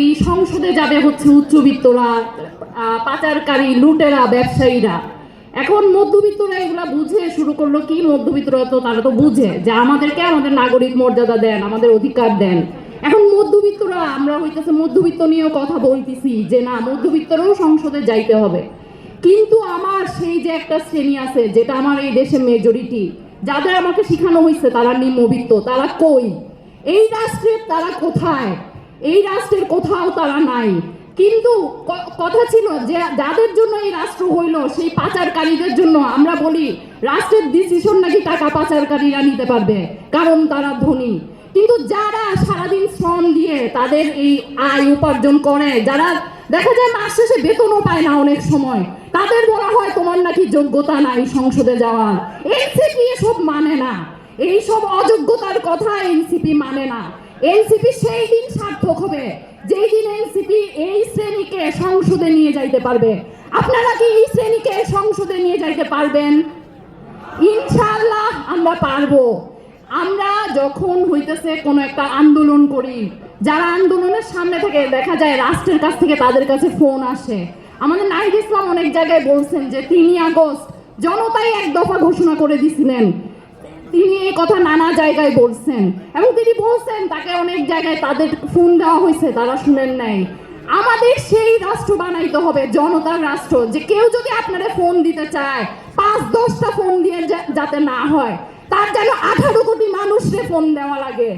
এই সংসদে যাবে হচ্ছে উচ্চবিত্তরা, পাচারকারী, লুটেরা, ব্যবসায়ীরা। এখন মধ্যবিত্তরা এগুলা বুঝে শুরু করলো কি, মধ্যবিত্তরা তো তারা তো বুঝে যে আমাদেরকে আমাদের নাগরিক মর্যাদা দেন, আমাদের অধিকার দেন। এখন মধ্যবিত্তরা, আমরা হইতেছে মধ্যবিত্ত নিয়েও কথা বলতেছি যে না, মধ্যবিত্তরাও সংসদে যাইতে হবে। কিন্তু আমার সেই যে একটা শ্রেণী আছে, যেটা আমার এই দেশের মেজরিটি, যাদের আমাকে শেখানো হয়েছে তারা নিম্নবিত্ত, তারা কই? এই রাষ্ট্রের তারা কোথায়? এই রাষ্ট্রের কোথাও তারা নাই। কিন্তু কথা ছিল যে যাদের জন্য এই রাষ্ট্র হইল, সেই পাচারকারীদের জন্য। আমরা বলি রাষ্ট্রের ডিসিশন নাকি টাকা পাচারকারীরা নিতে পারবে, কারণ তারা ধনী। কিন্তু যারা সারাদিন শ্রম দিয়ে তাদের এই আয় উপার্জন করে, যারা দেখা যায় মাস শেষে বেতনও পায় না অনেক সময়, তাদের বলা হয় তোমার নাকি যোগ্যতা নাই সংসদে যাওয়ার। এনসিপি এসব মানে না, এইসব অযোগ্যতার কথা এনসিপি মানে না। এনসিপি সেই দিন সার্থক হবে যেই দিন এনসিপি এই শ্রেণীকে সংসদে নিয়ে যাইতে পারবে। আপনারা কি এই শ্রেণীকে সংসদে নিয়ে যাইতে পারবেন? ইনশাআল্লাহ আমরা পারবো। আমরা যখন হইতেছে কোনো একটা আন্দোলন করি, যারা আন্দোলনের সামনে থেকে দেখা যায় রাষ্ট্রের কাছ থেকে তাদের কাছে ফোন আসে। আমাদের নাহিদ ইসলাম অনেক জায়গায় বলছেন যে 3 আগস্ট জনতাই এক দফা ঘোষণা করে দিছিলেন। তিনি এই কথা নানা জায়গায় বলছেন, এবং তিনি বলছেন তাকে অনেক জায়গায় তাদের ফোন দেওয়া হয়েছে, তারা শুনেন নাই। আমাদের সেই রাষ্ট্র বানাইতে হবে, জনতার রাষ্ট্র, যে কেউ যদি আপনারা ফোন দিতে চায় 5-10টা ফোন দিয়ে যাতে না হয়, তার যেন 18 কোটি মানুষকে ফোন দেওয়া লাগে।